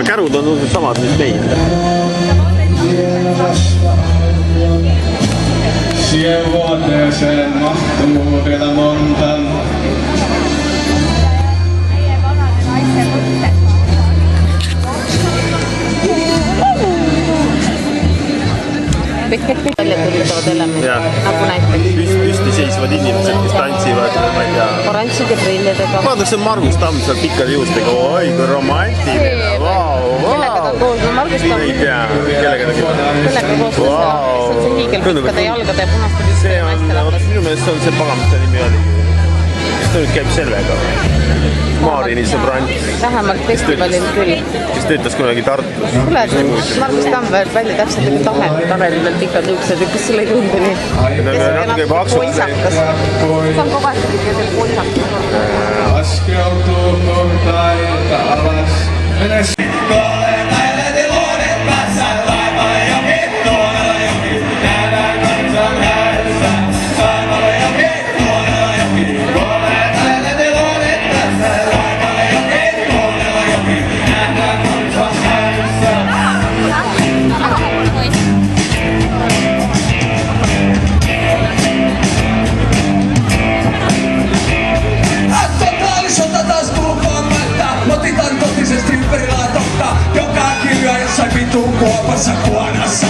Kärud on uudselt samad, mis meil. Siihen vuoteeseen mahtuu vielä monta. Välja tulitavad elemendid, nagu näiteks Püstiseisvad inimesed, kes tantsivad, ma ei tea. oranžide prillidega. Vaadatakse Margus Tamm seal pikkade juustega, oi kui romantiline, vau. Kellega ta koos, no Margus Tamm. Ei tea, kellega ta koos. Kellega koos, see on see hiigelpikkade jalgade ja punaste püstide naisterahvas. Minu meelest see on see pagamiste nimi oli. Kes ta nüüd käib sellega? Maarini sõbrant. Vähemalt festivalil küll. Kes töötas kunagi Tartus. Kuule, Margus Tamm välja täpselt nagu Tanelidelt ikka tõuksed, kas sulle ei tundu nii? Natuke paksult. Poisakas. See on kogu aeg ikka selle poisakas. Laskeutuu portailta alas. Mene sikkoole, näille luodet päässä. Taivalle jokin, tuonella jokin. Nähdään kansan häessä. Taivalle jokin, tuonella jokin. Kuopassa kuonassa,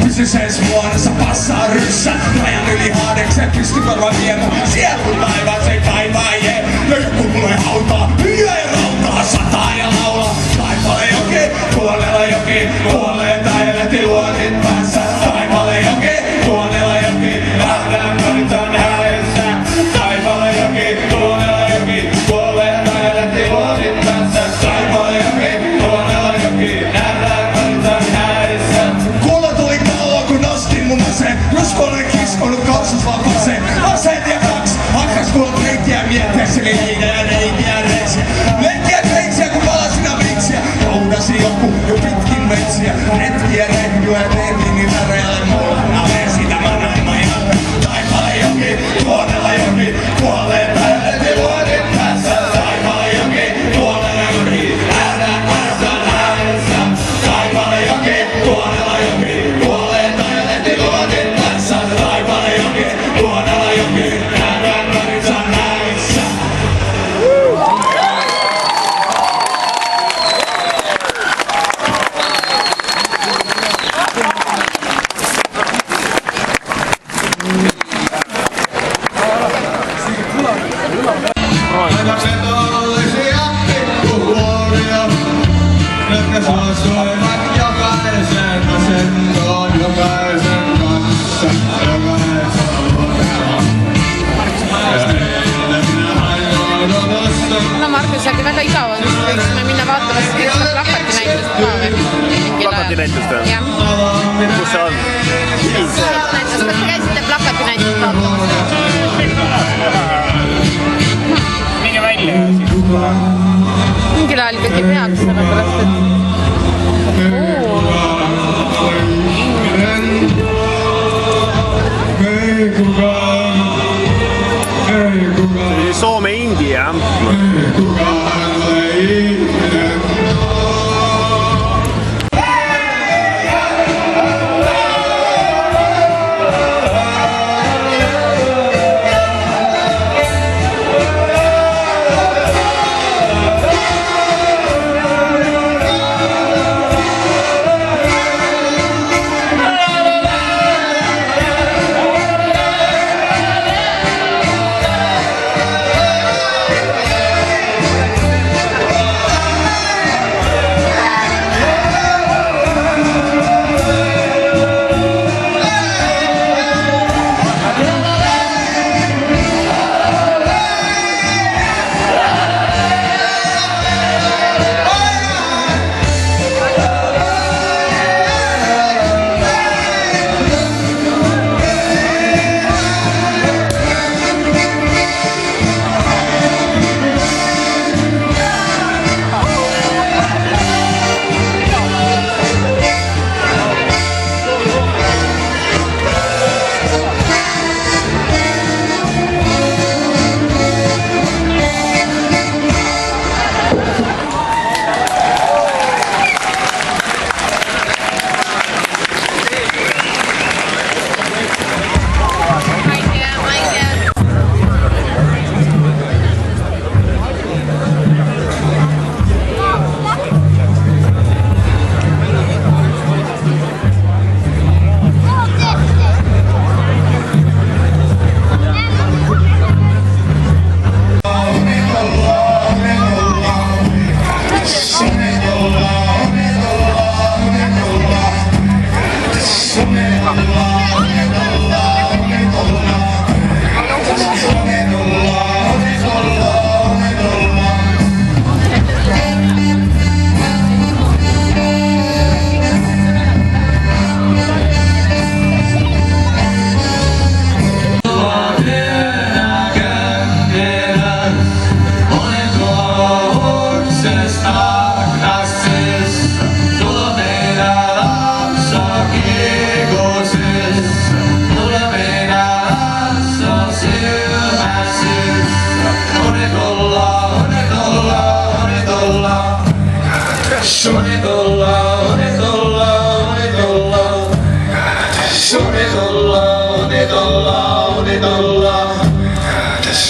pysysees muodossa passaa ryssä. Rajan yli haadeksen pystykorva vietä. Sieltä taivaaseen kaivaajeen. Ja joku mulle hautaa, hyö ja rautaa. Sataa ja laulaa. Taivalle joki, tuonella joki. Kuolee taileti luodin päässä. Taivalle joki, tuonella joki. Nähdään kansan häessä. Taivalle joki, tuonella joki. Kuolee taileti luodin päässä. Taivalle joki, tuonella joki. Nähdään kansan häessä. Kuolla tuli kallo kun nostin mun aseen. Rusko olen kiskonut kaussus vapaaseen. Aseet ja kaksi. Hakkas kuulut reittiä mietteessä. Liikiä ja reikiä reisiä. Leikkiä kreiksiä kun palasina viksiä. Roudasi joku jo pitkin metsiä. Retkiä rehdyä teetin niin väreille mulla. Naveen sitä mä näin mä ihan. Taivalle joki, tuonella joki. Kuolee päälle luodin päässä. Taivalle joki, tuonella joki. Nähdään kansan häessä. Taivalle joki, tuonella joki. Kuolee päälle luodin päässä. Taivalle joki, tuonella joki. Nähdään kansan häessä. No Margus, äkki väga igav on, võiksime minna vaatama seda plakatinäitust ka või? Plakatinäitust või? Jah. Kus see on? Kas te käisite plakatinäitust vaatama? Minge välja. Mingil ajal ikkagi peaks, sellepärast et... Soome India.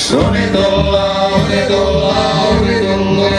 Uni tulla, uni tulla, uni tulla.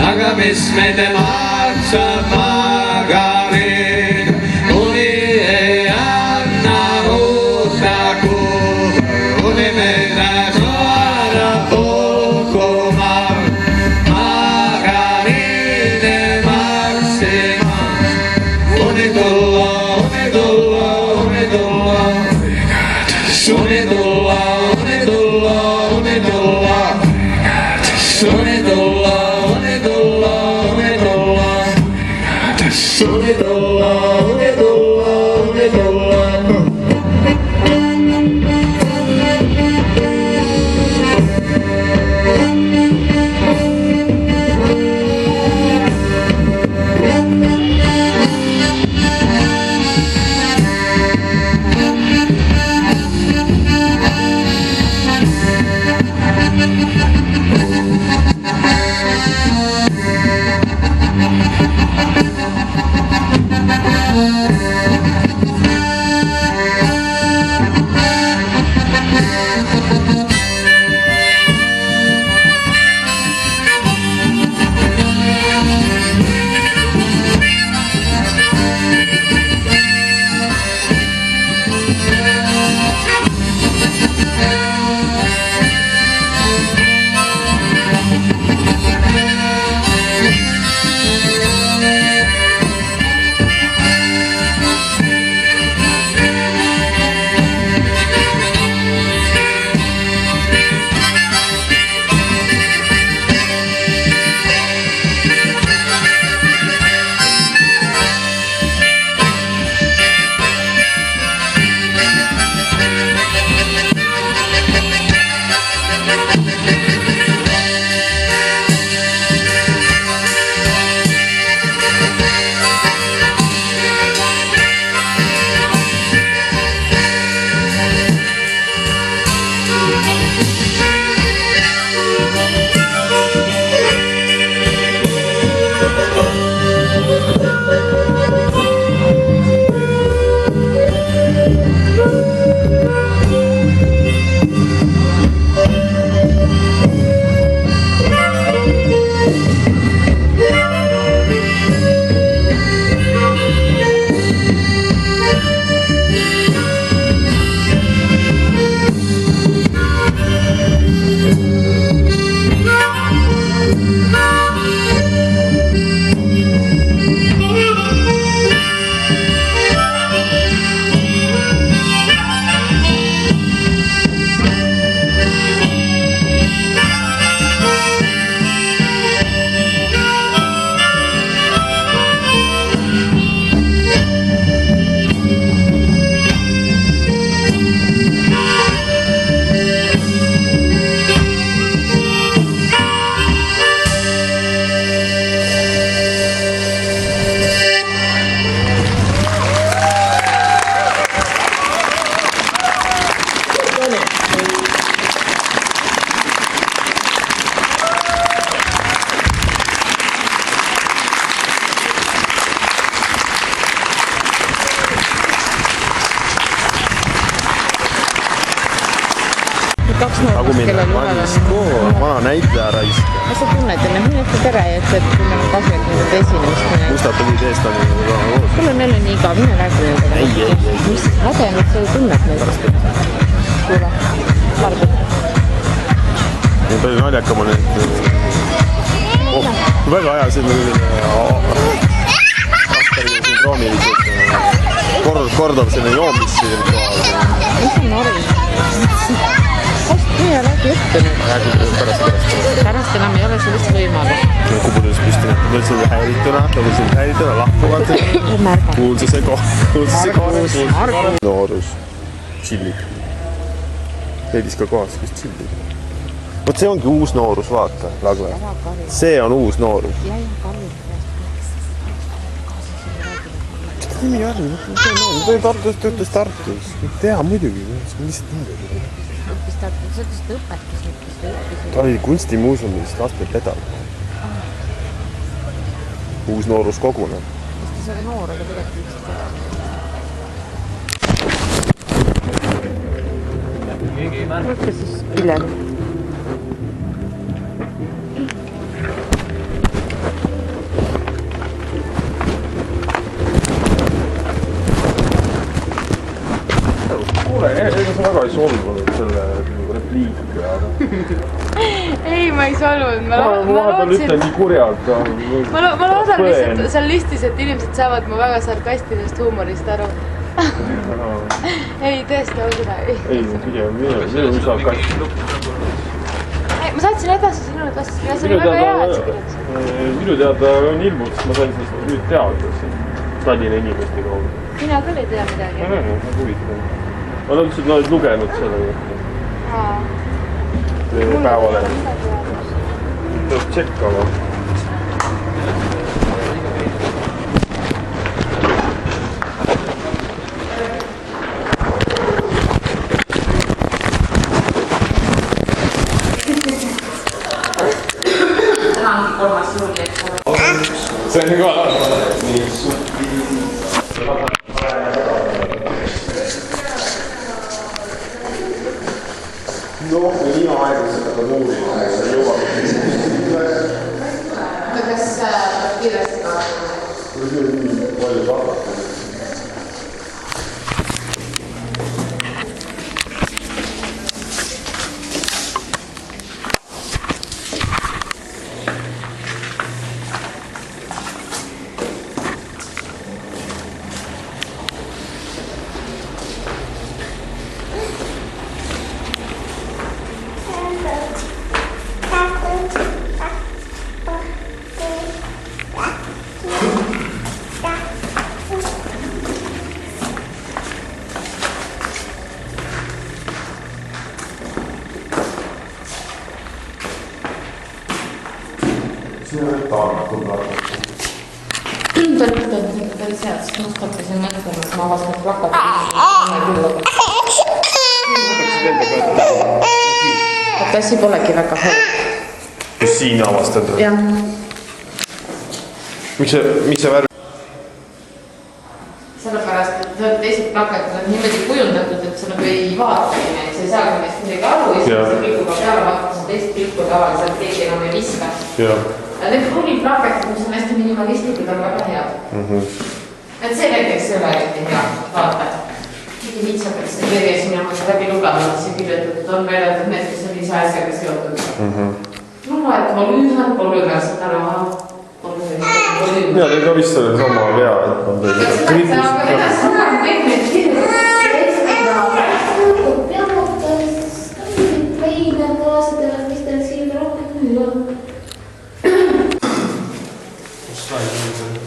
Aga mis meid maksab margariin, uni ei anna muuta kuud, uni meile saada puhkuma, margariini maksima, uni tulla, uni tulla, uni tulla, uni tulla, uni tulla, uni tulla, uni tulla. Uni tulla, uni tulla, uni tulla. kaks noorust, kellel vana näitleja raisk. Kas sa tunned enne, mine ette tere, et kui meil on kasulik nüüd esinemist. Mustad tulid eest on koos. Kuule, meil on nii igav, mine räägi nendele. Ei. Mis häde nüüd sa tunned neid? Kuule, Margit. Palju naljakam on need... Väga hea siin Asperi sündroomilised kordav selle joomisrituaal. Mis on nori? Nii, räägi juttu nüüd. Räägi pärast. Pärast enam ei ole sellist võimalust. Kubudes püsti, mõtlesin häirituna, lahkuvad. Kuulsuse noorus. Chillib. Veidis ka kohas, kus chillib. Vot see ongi uus noorus, vaata, Lagle. See on uus noorus. nimi oli? Ta oli Tartus, töötas Tartus. Teha muidugi, ma lihtsalt niimoodi. õppis Tartus, sa ütlesid õpetus, õppis. Ta oli kunstimuuseumis lastepedal. Uus noorus koguneb. Kas ta oli noor, aga tegelikult üksid teha? Võtke siis Pillel. Kuule, ega sa väga ei solvunud selle repliigiga, aga... Ei, ma ei solvunud. Ma vahepeal ütlen nii kurjalt. Ma loodan lihtsalt seal listis, et inimesed saavad mu väga sarkastilisest huumorist aru. Ei, tõesti, ausõna. Ei, pigem minu sarkast. Ma saatsin edasi sinule, kas see oli väga hea, et sa kirjutasid? Minu teada on ilmud, sest ma sain sellest nüüd teada Tallinna inimeste kaudu. Mina küll ei tea midagi. Ma huvitav. Ma olen lihtsalt oled lugenud selle kohta. Päevale. Peab tšekkama. Tänangi 3. juuli, eks ole. See on ka. Nii. No, nii aeglaselt aga tuuri ei jõua. Kas kiiresti ka? Kui see on nii palju tahvata. See on taannatud praegu. Ta on päris head, sest ma hakkasin mõtlema, et ma avastan plakati. Tassi polegi väga halb. Kus siin avastad? Jah. Miks see värv? Sellepärast, et teised plakatid on niimoodi kujundatud, et sa nagu ei vaatagi neid, sa ei saagi neist midagi aru ja siis sa pilkuga peale vaatasid teist pilku tavaliselt keegi enam ei viska. Need ruumiplakatid, mis on hästi minimalistlikud, on väga head. Et see näiteks ei ole eriti hea, vaata. Mingi vitsa peaks see kirjas minema läbi lugema, see kirjutatud on väljad, et need, kes on ise asjaga seotud. No loed polüümär, seda raha. Ja, teil ka vist oli sama vea, et on teil kriipust. Aga edasi näeb kõik need kirjad. Veine kaasadele, mis teil siin rohkem nüüd on. Kus sai see?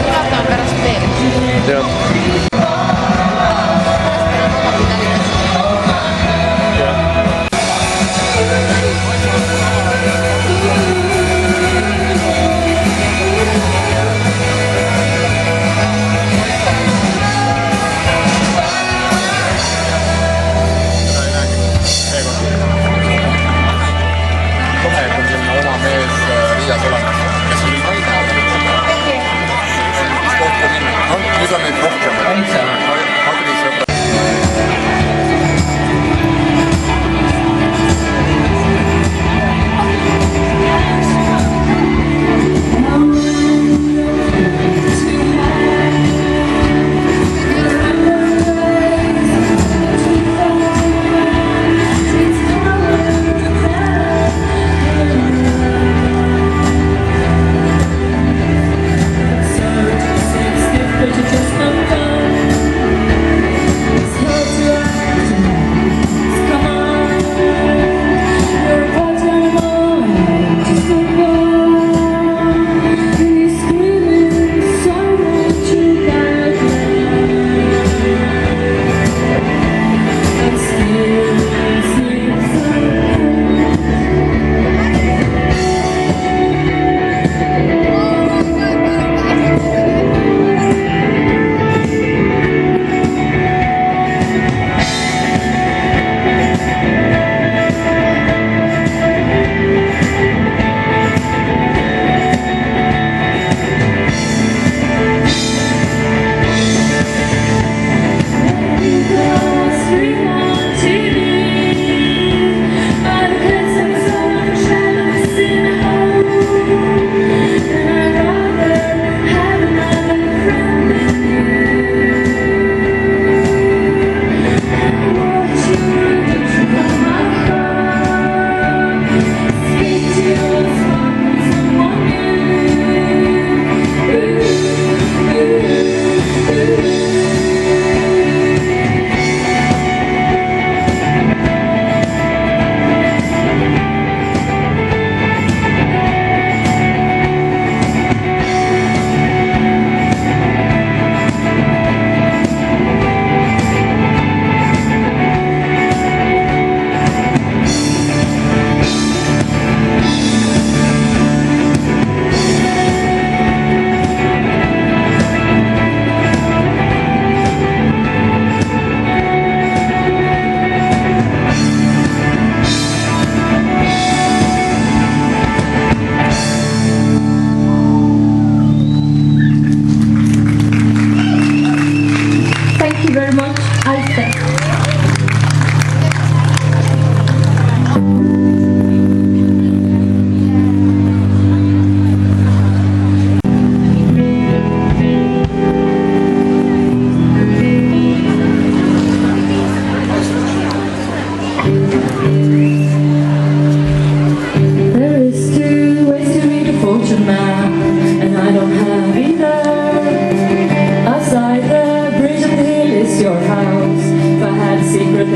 Vaatame pärast veel. Jah. Kohe on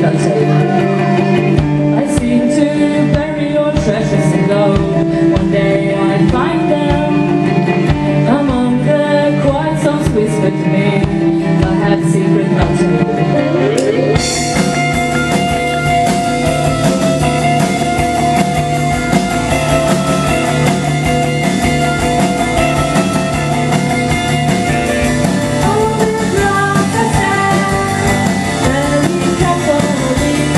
that table. I seem to bury your treasures in gold. One day I'd find them among the quiet songs whispered to me. I had a secret that table. All the blood I stand, very carefully.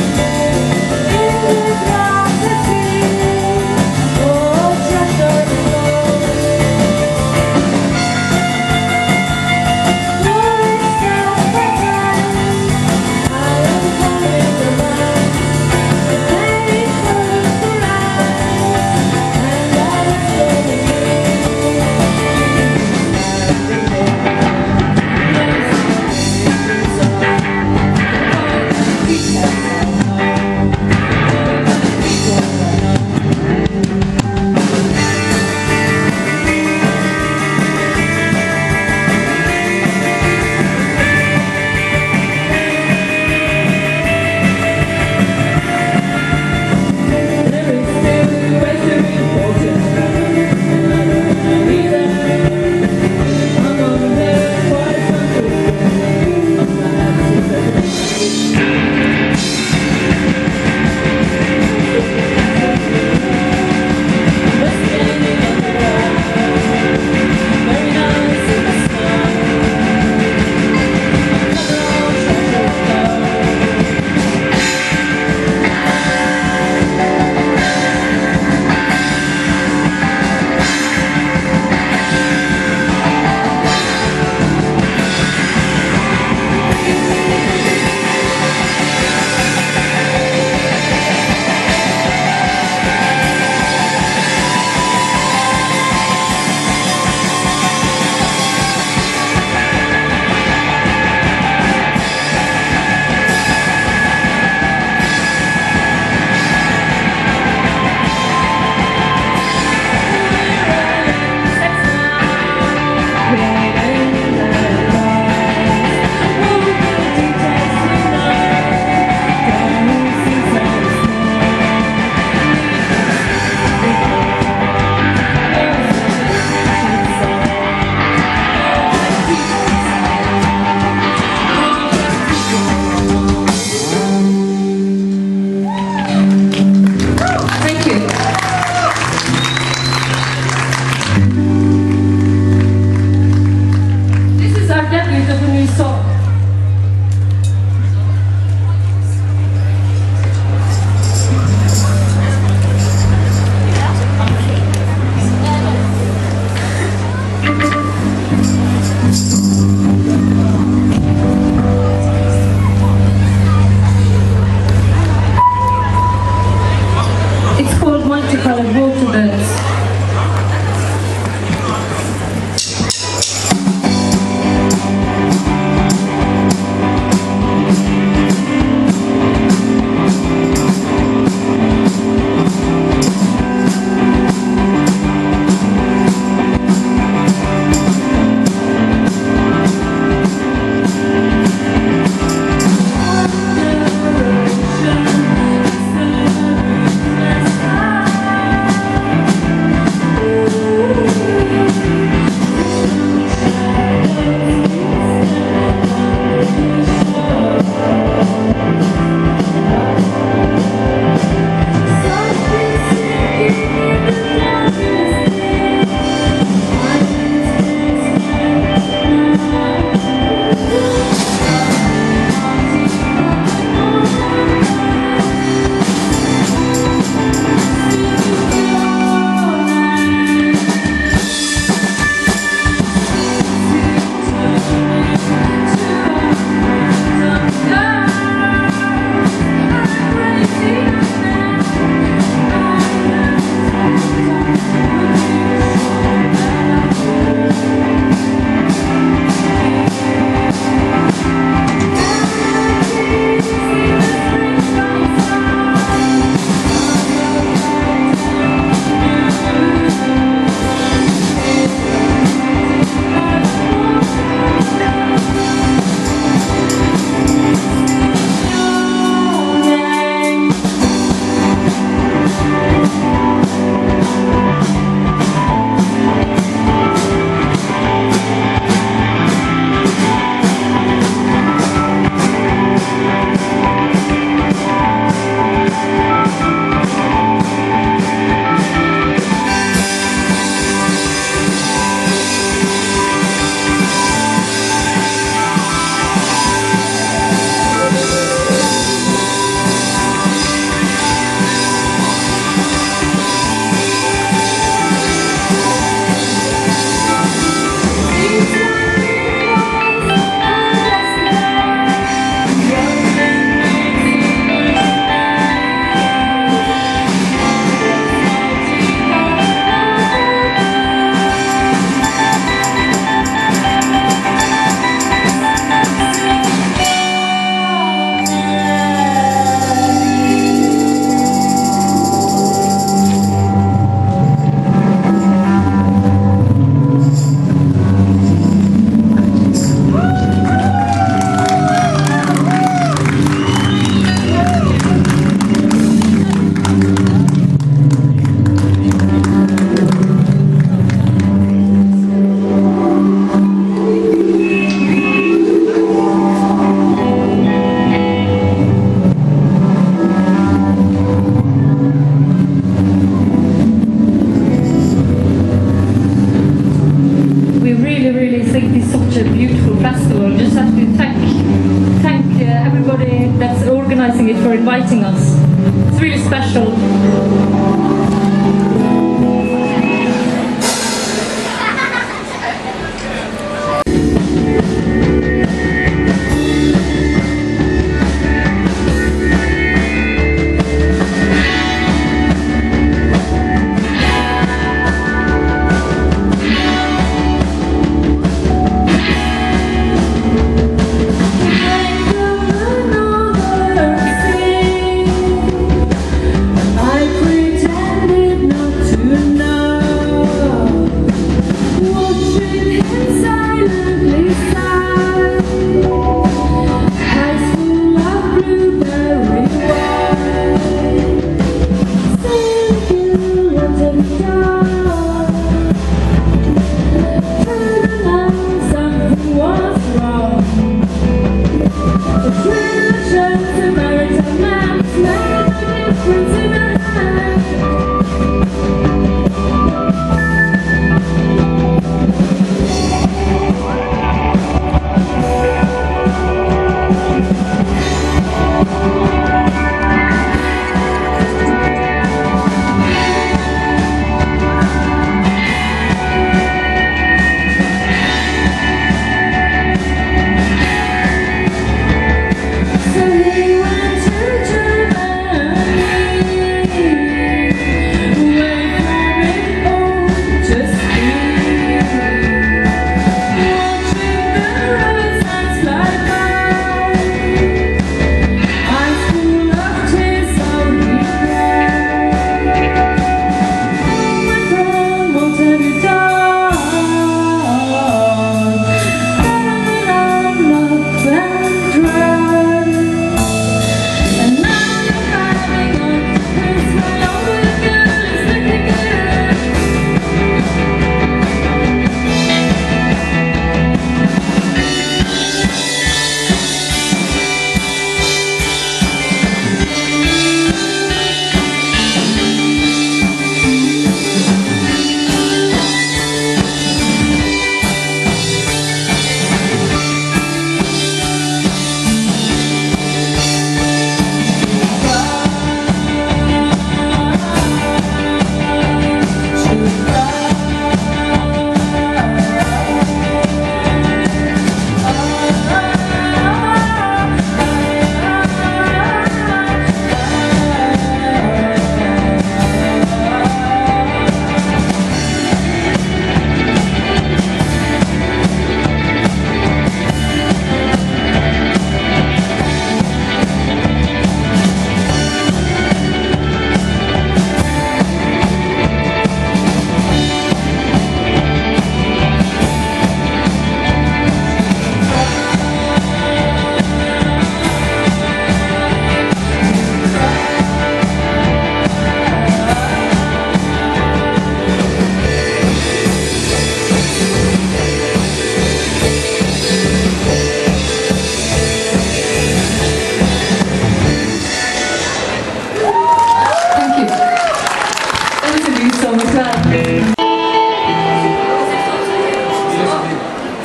inviting us. It's really special.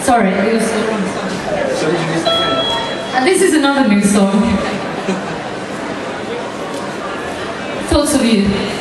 Sorry, it was the wrong song. And this is another new song. Thoughts of You.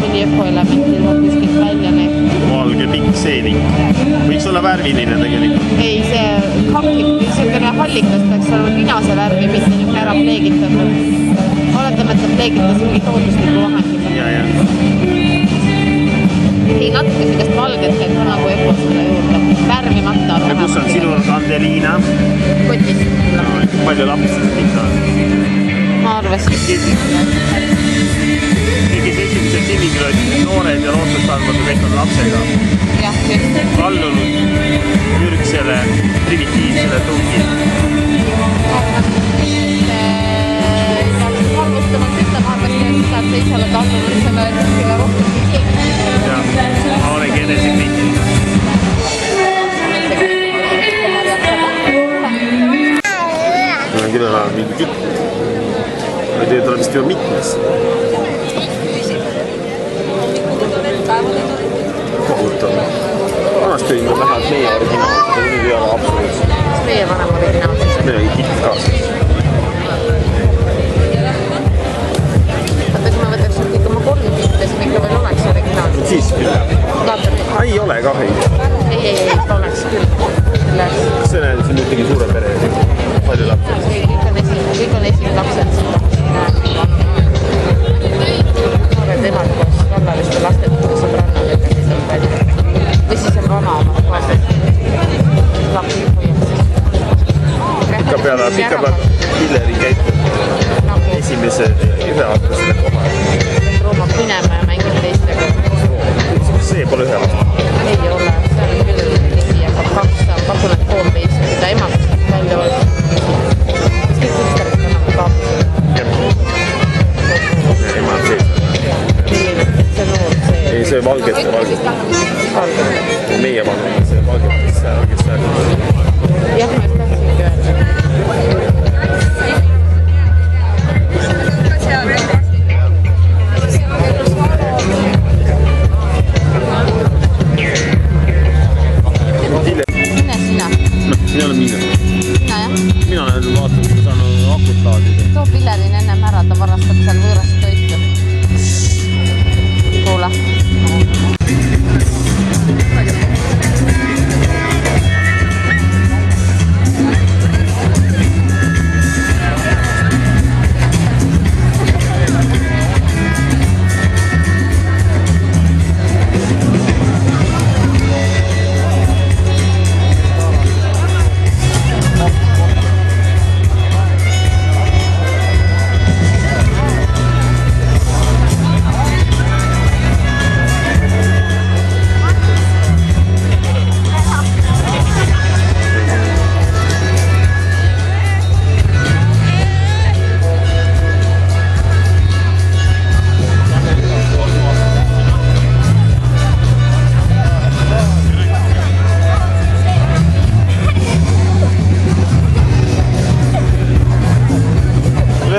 mõni ökoelement ilmub kuskilt välja need. Valge pikk seenik. Võiks olla värviline tegelikult. Ei, see hakib, niisugune hallikas peaks olema vinase värvi, mitte niisugune ära pleegitatud. Oletame, et ta pleegitas mingi toodusliku vahendiga. Ja. Ei, natuke sellist valget käib ka nagu öko selle juurde. Värvimata. Ja kus on sinul Andeliina? Kotis. Palju lapsed ikka on? Ma arvasin. Kes esimesed immigrant, noored ja lootustandvad kõik on lapsega. Jah, just. Allunud ürgsele primitiivsele tungile. Halvustamaks ütlema hakati, et sa ise oled allunud selle kõige rohkem keegi. Ma olengi enesekriitiline. Mul on küll enam mingi kütt. Ma teed olen vist juba mitmes. Kohutav. Vanast tõin ma vähe meie originaalselt, aga nüüd ei ole absoluutselt. Mis meie vanem originaalselt? Meil oli kitt kaasas. Vaata, kui ma võtaks nüüd kõik oma 3 kitte, siis me ikka veel oleks originaalselt. Siis küll. Vaata nüüd. Ei ole kah ei. Ei, oleks küll. See on ühtegi suure pere. Palju lapsed. Kõik on esimene lapsed. Noored emad koos vallaliste lastetega sõbrannadega, siis on palju. Või siis on vana oma lapsi hoiab siis. Pika peale Hilleri käitab esimese üheaastasele kohal. Roomab minema ja mängib teistega. See pole ühe aasta. Ei ole, see on küll ligi, aga 2 on pakunud home-based, mida ema kuskilt välja olla. Kas kõik üsterid on nagu kaapused? Ema on sees. See noor, see... Ei, see valgete. Meie vanem, see valgete, kes seal. Jah, ma just tahtsingi öelda. Mine sina. Mina olen minna. Sina jah? Mina olen vaatanud, kui saan akut laadida. Too Pillerin ennem ära, ta varastab seal võõrast toitu. Kuule.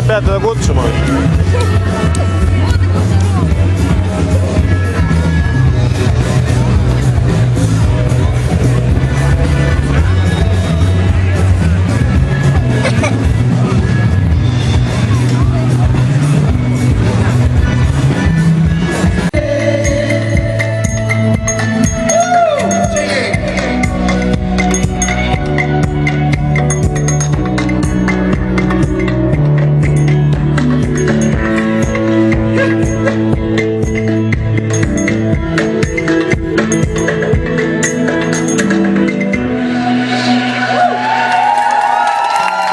Pead teda kutsuma.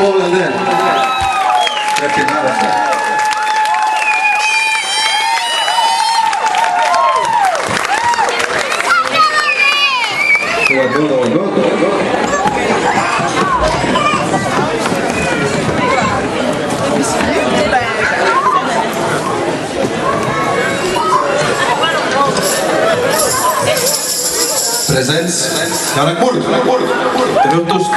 Poolel teel. Äkki näedate. Presents Janek Murd. Tere õhtust.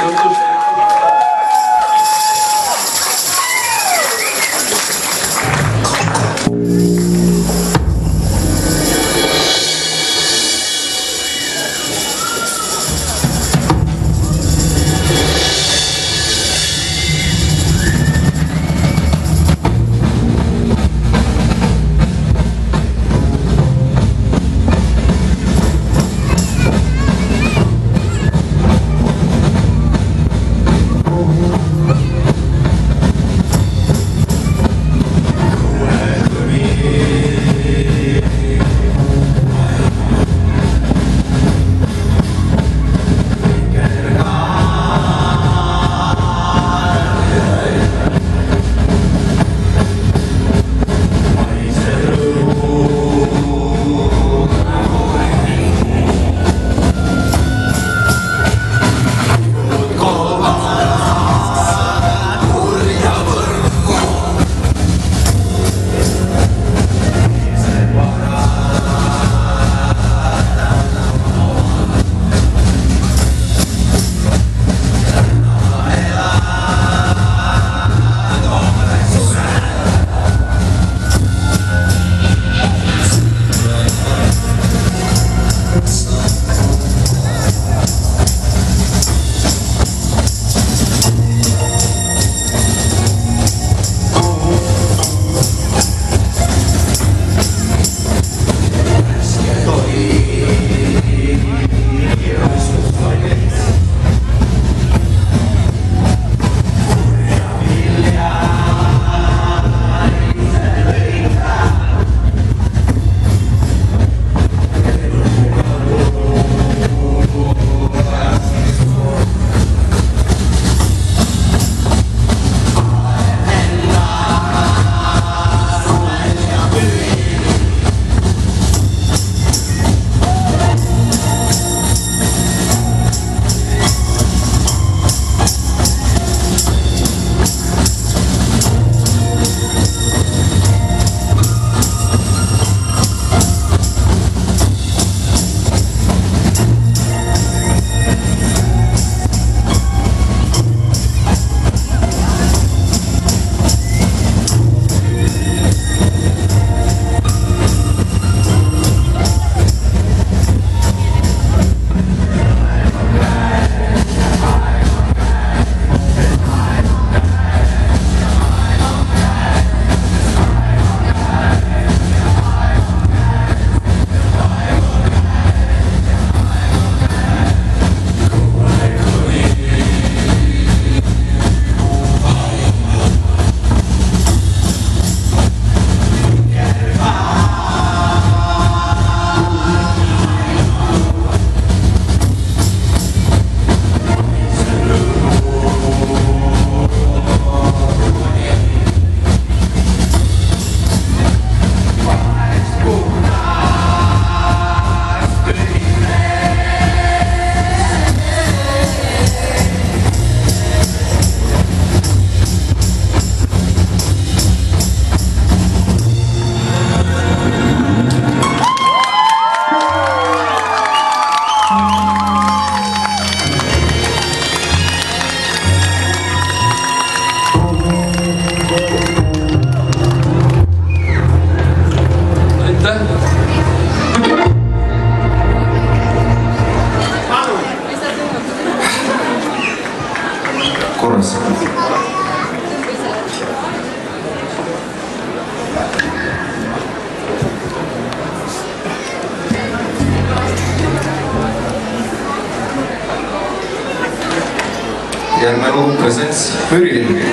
järgmine lugu Kõsets Püürilingi.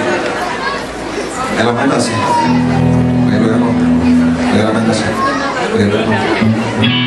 Elame edasi. Elu elu. Elame edasi. Elu elu.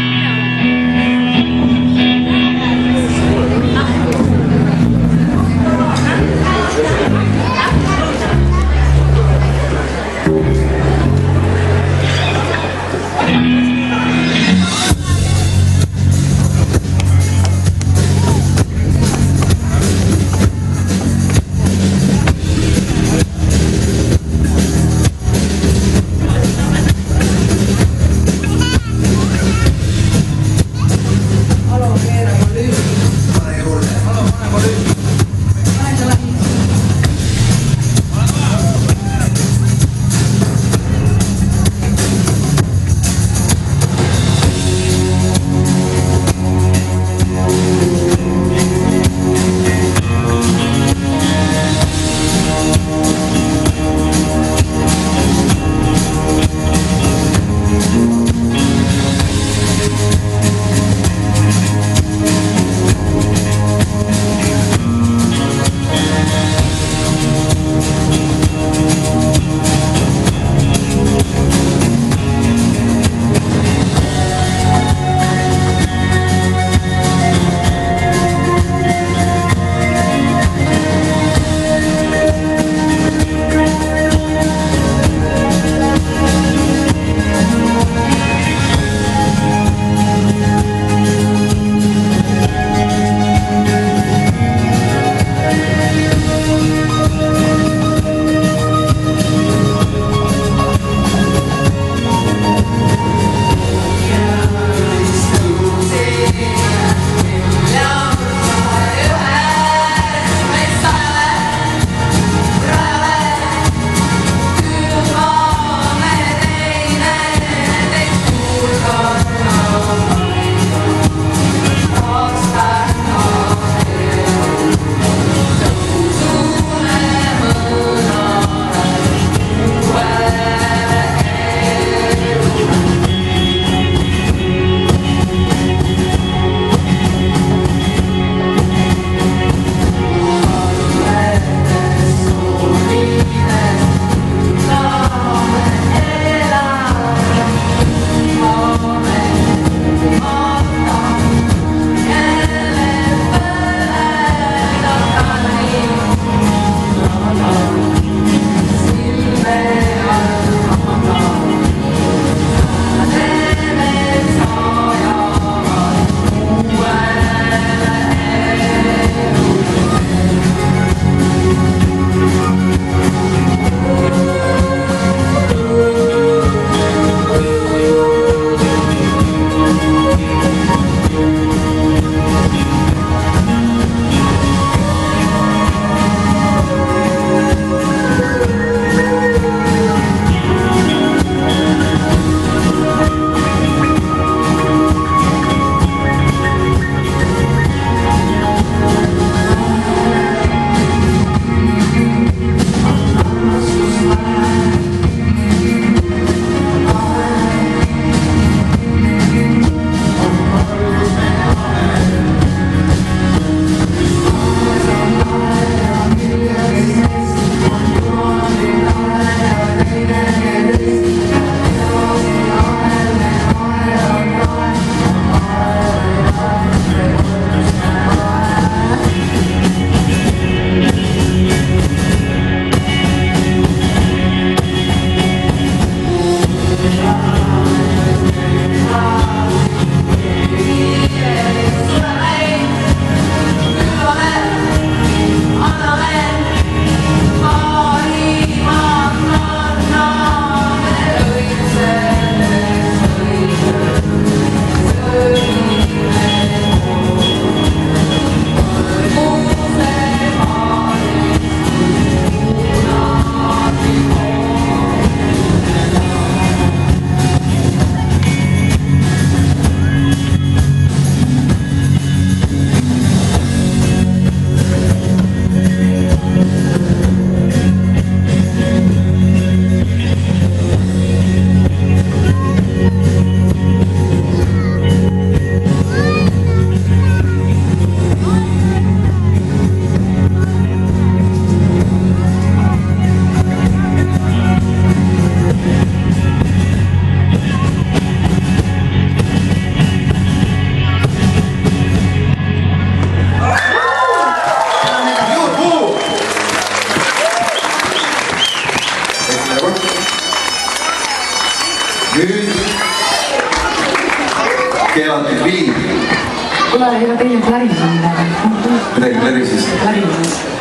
keelatud viin. kuule, ega teil klarineid on midagi? Midagi klarises. Klarineid.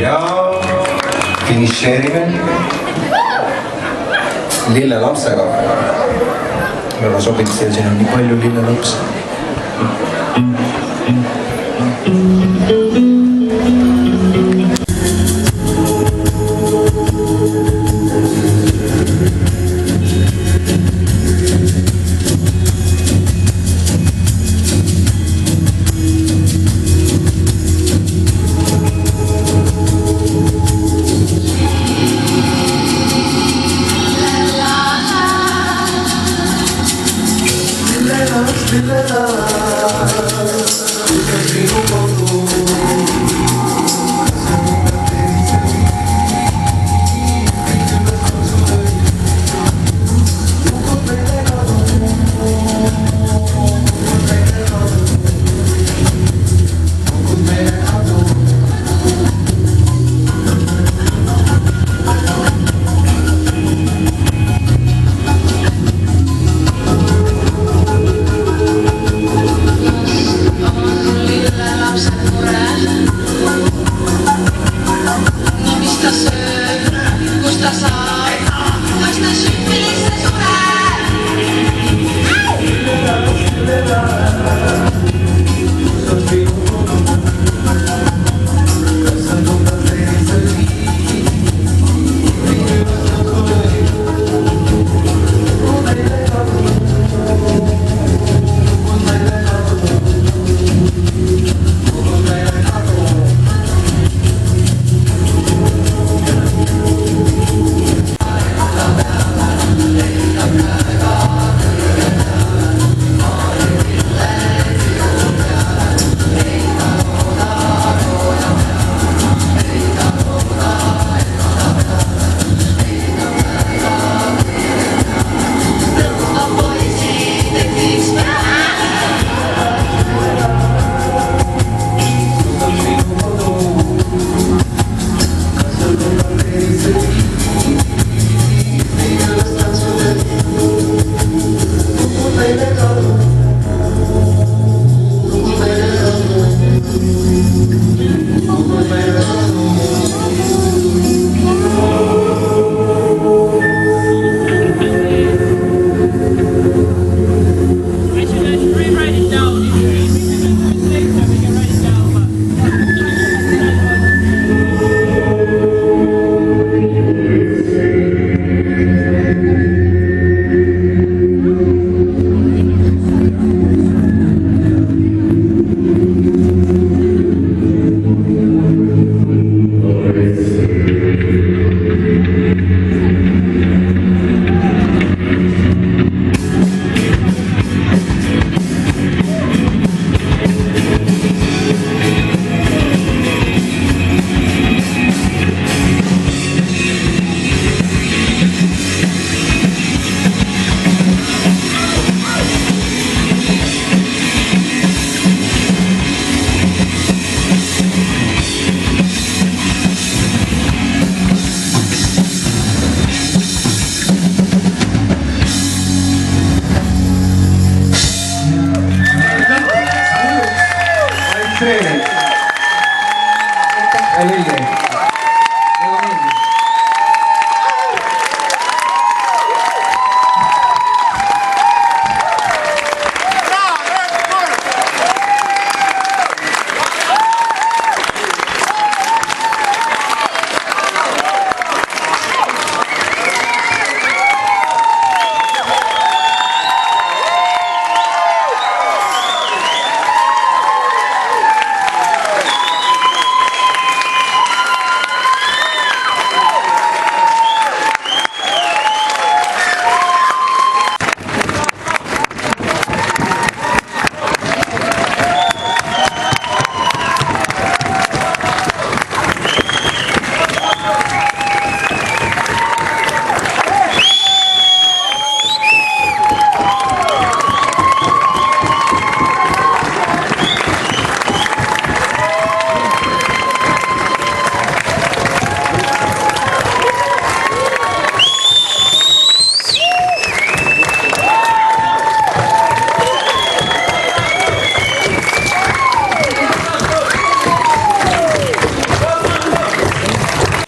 ja finišeerime lillelapsega. Väga sobib, siin on nii palju lillelapsi.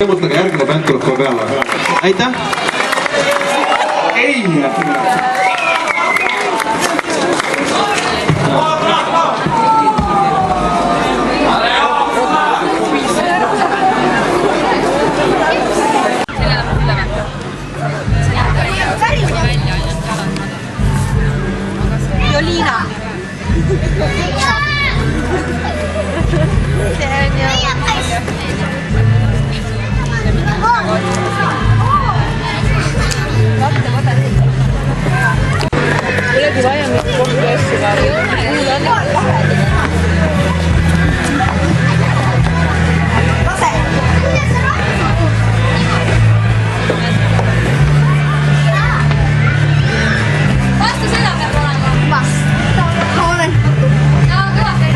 mõtlega järgmine bänd tuleb kohe peale. Aitäh! Ei! Jolina. Polegi vaja mingit kohtu asju vastu seda peab olema. Vastu. Ma olen. No, kõvasti.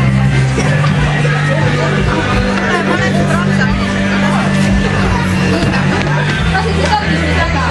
Ma olen prantsa. Kas siis tõmbis nüüd väga?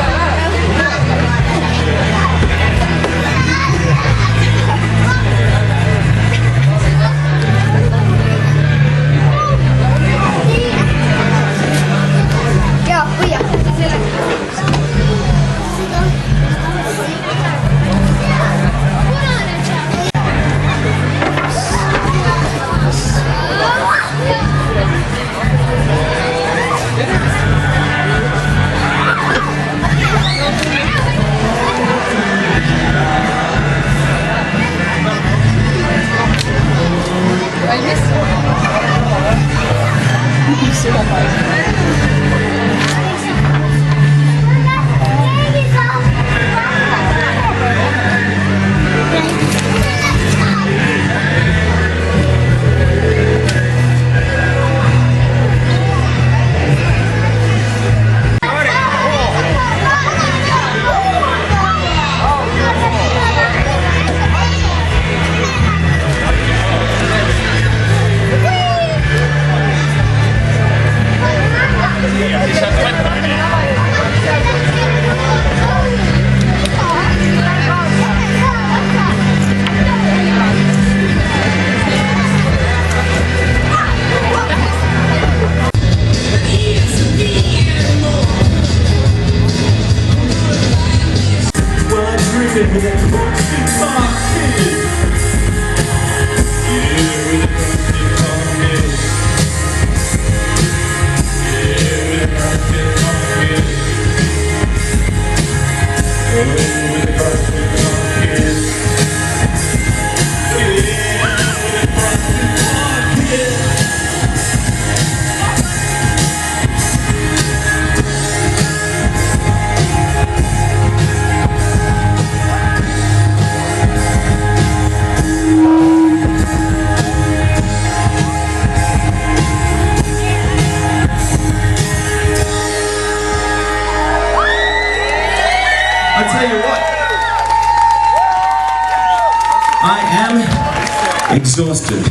Exhausted.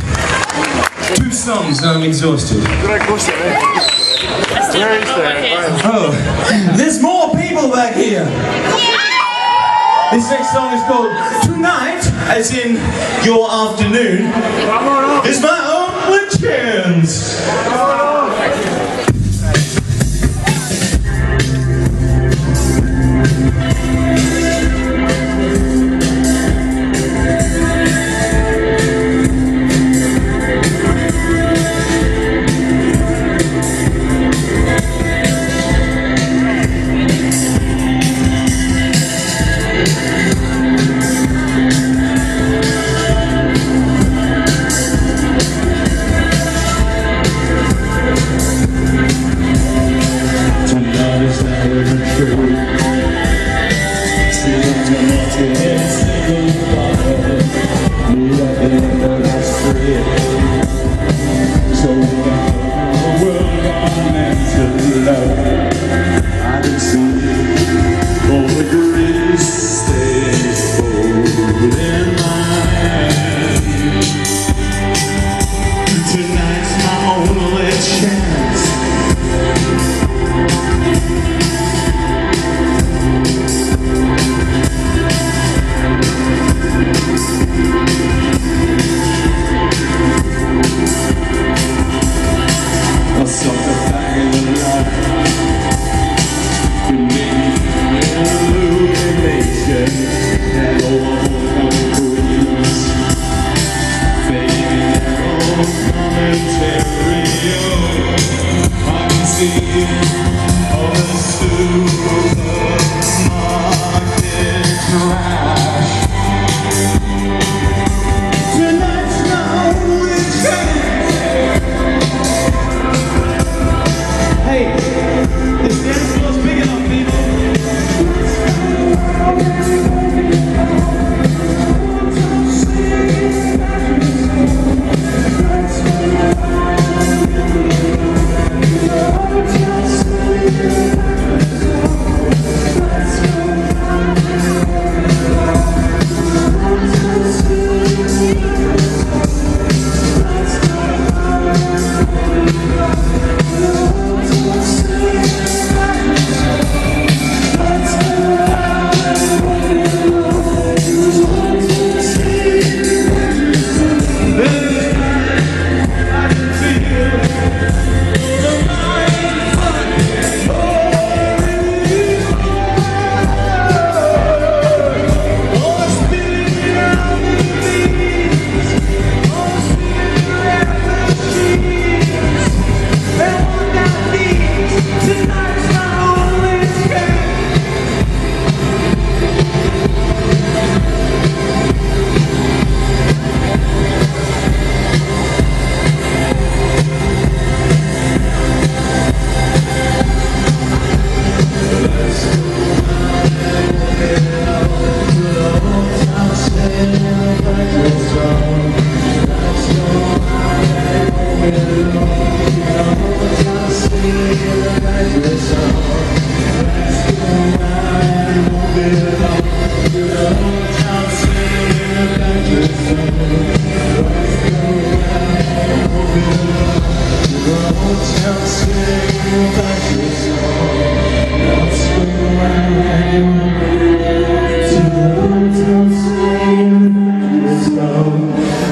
2 songs and I'm exhausted. Oh, there's more people back here. This next song is called Tonight, as in your afternoon. It's my own chance. I'll suck the bag of love.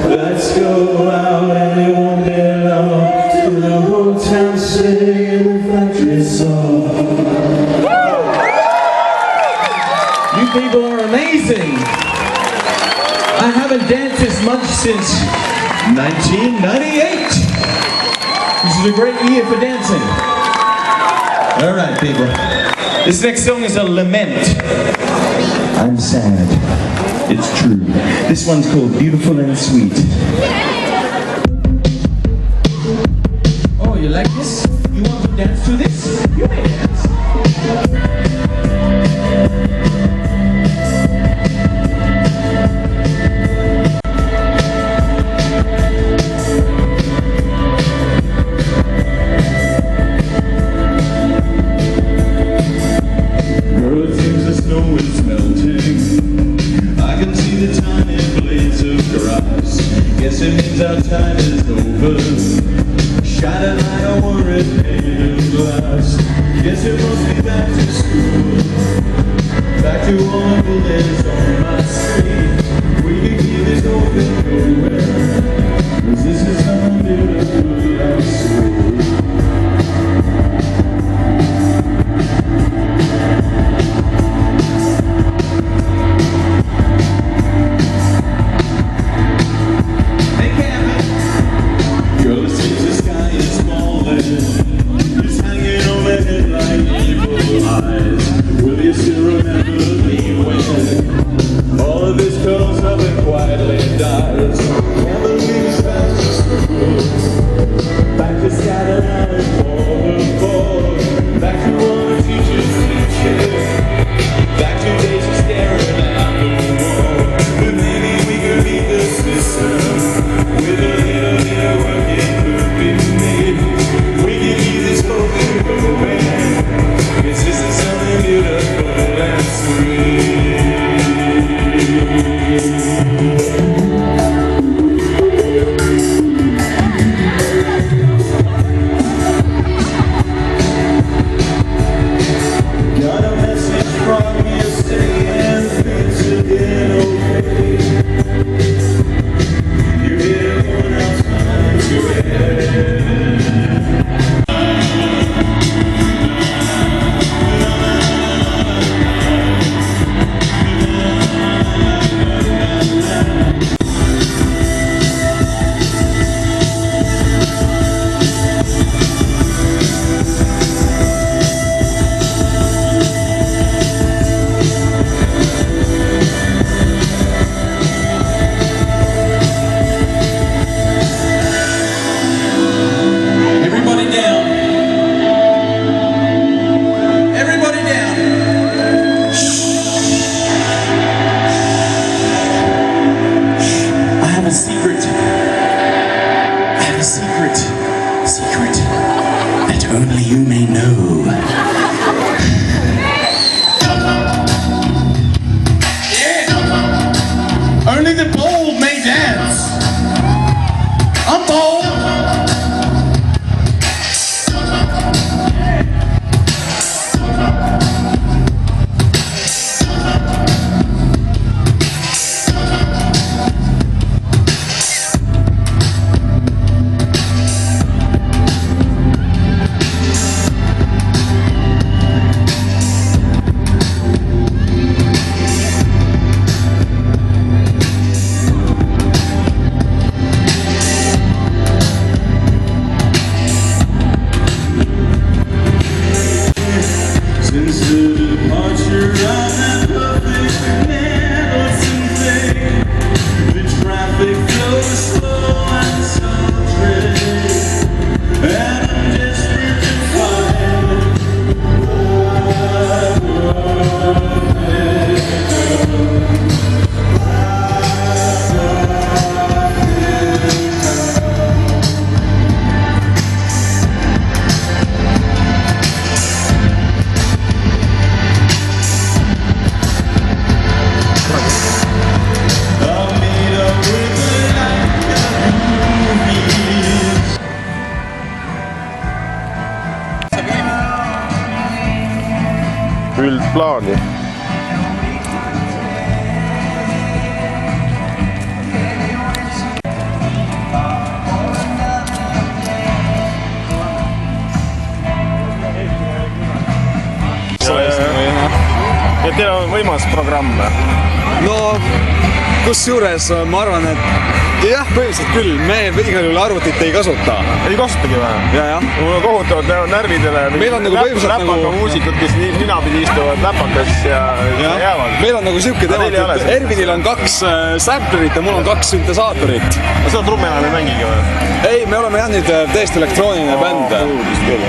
Let's go out and it won't be long to the whole town singing the factory song. You people are amazing. I haven't danced this much since 1998. This is a great year for dancing. All right, people. This next song is a lament. I'm sad. It's true. This one's called Beautiful and Sweet. Oh, you like this? You want to dance to this? You may dance. Guess it means our time is over. Shining like a worried painted glass. Guess it must be back to school. Back to all the bullets on my street. We can keep this open nowhere. 'Cause this is something beautiful and sweet. Will you still remember me when all of this comes up and quietly dies? And the leaves fast to school, back to scattered out and fallen board, back to all the teachers teaching, back to days of staring at the wall. But maybe we could beat the system with a little bit of work it could be made. We can keep this focus going. This is something beautiful and sweet. Got a message from yesterday and things again okay. You hear one else coming to it. Secret that only you may know. Yeah. Only the bold may dance. I'm bold. üldplaani. Ja teil on võimas programm? No kusjuures ma arvan, et jah, põhiliselt küll, me igal juhul arvutit ei kasuta. Ei kasutagi või? Jah. Mul on kohutavad närvidele meil on nagu põhiliselt läpaka muusikud, kes ninapidi istuvad läpakas ja jäävad. Meil on nagu siuke teema, et Ervinil on 2 samplerit ja mul on 2 süntesaatorit. Seda trummi enam ei mängigi või? Ei, me oleme jah nüüd täiesti elektrooniline bänd. Uudist küll.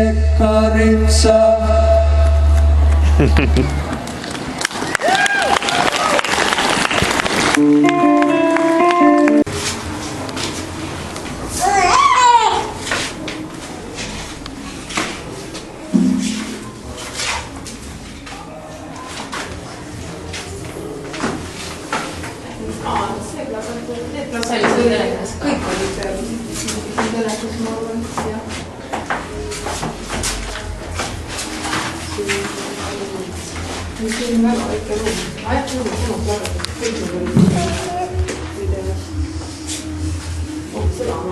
Pekaritsa. kõik olid telekas, ma arvan, jah. See on väga väike ruum. Aeg ruum, kõik olid videos. Seda on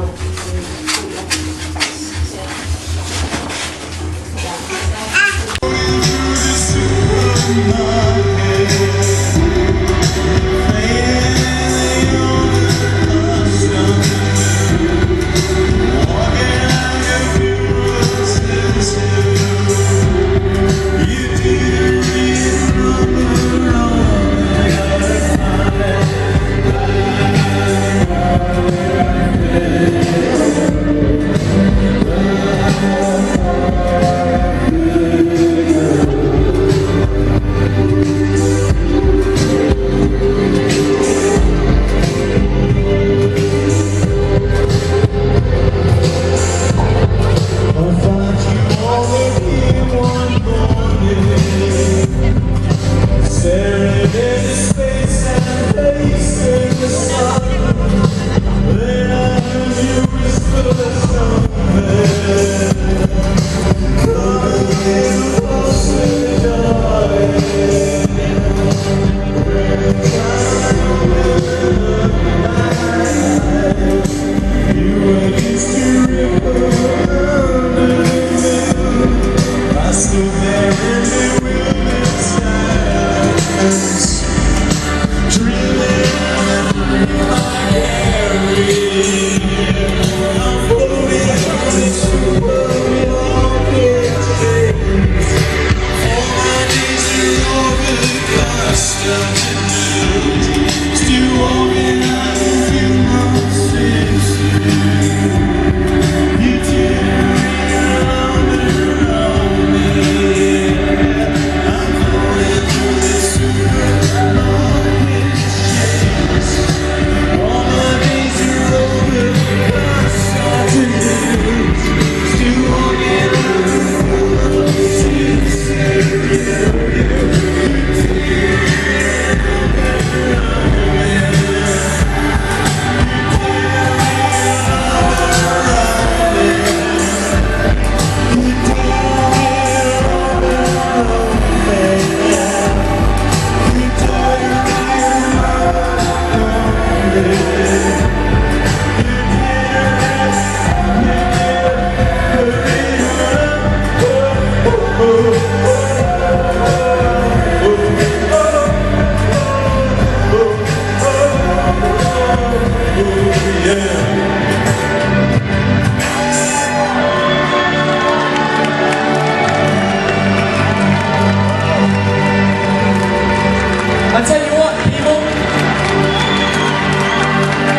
I tell you what, people,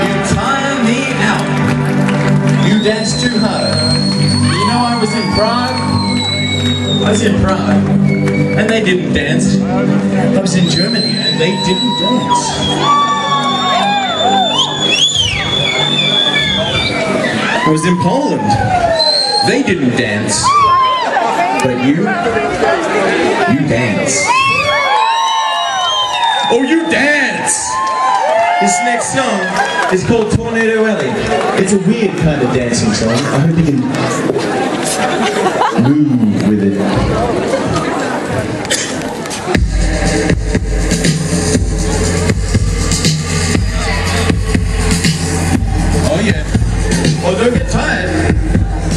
you tire me out. You dance too hard. You know, I was in Prague. And they didn't dance. I was in Germany and they didn't dance. I was in Poland. They didn't dance. But you dance. Oh, you dance! This next song is called Tornado Alley. It's a weird kind of dancing song. I hope you can move with it. Oh yeah. Oh, don't get tired.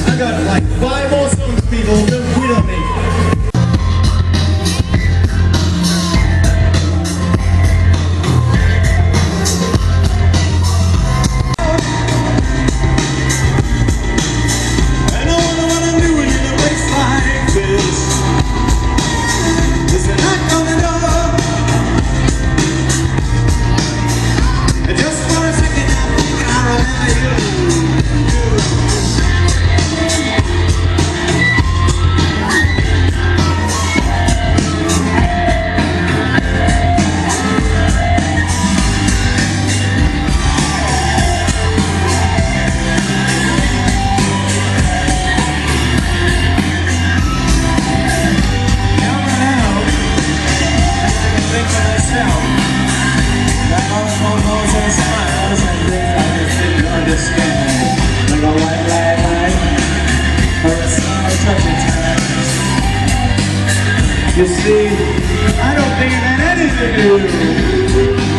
I got like 5 more songs, people. Don't quit on me. And all I wanna do in a place like this You see, I don't think it had anything to do.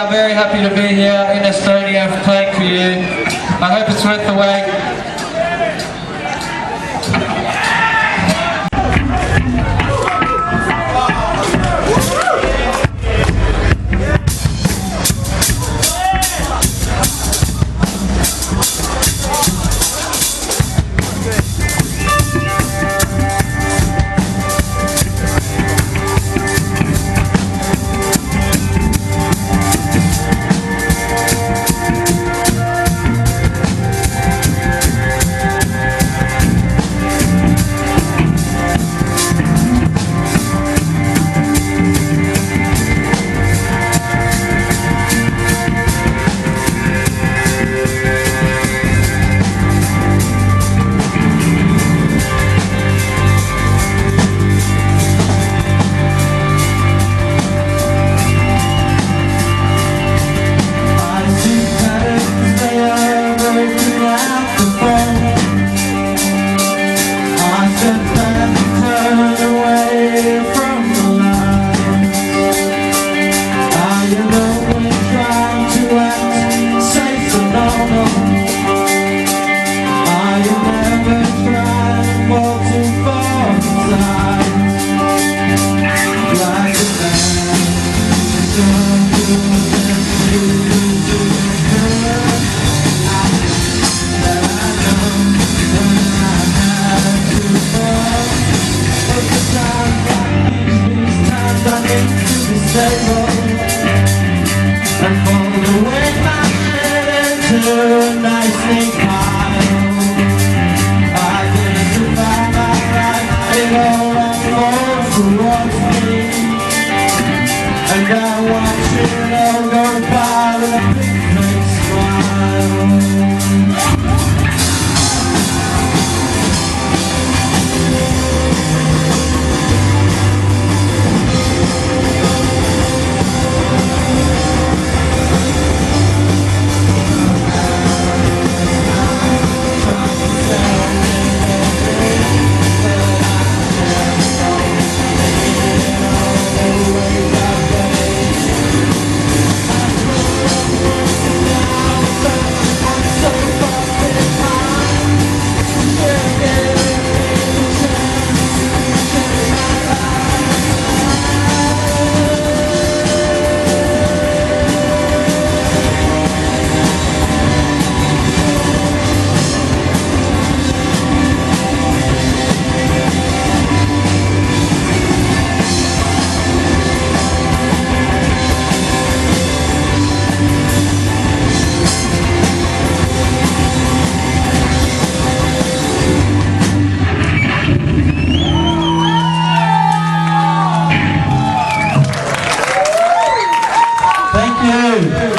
I'm very happy to be here in Estonia playing for you. I hope it's worth the wait. Thank you.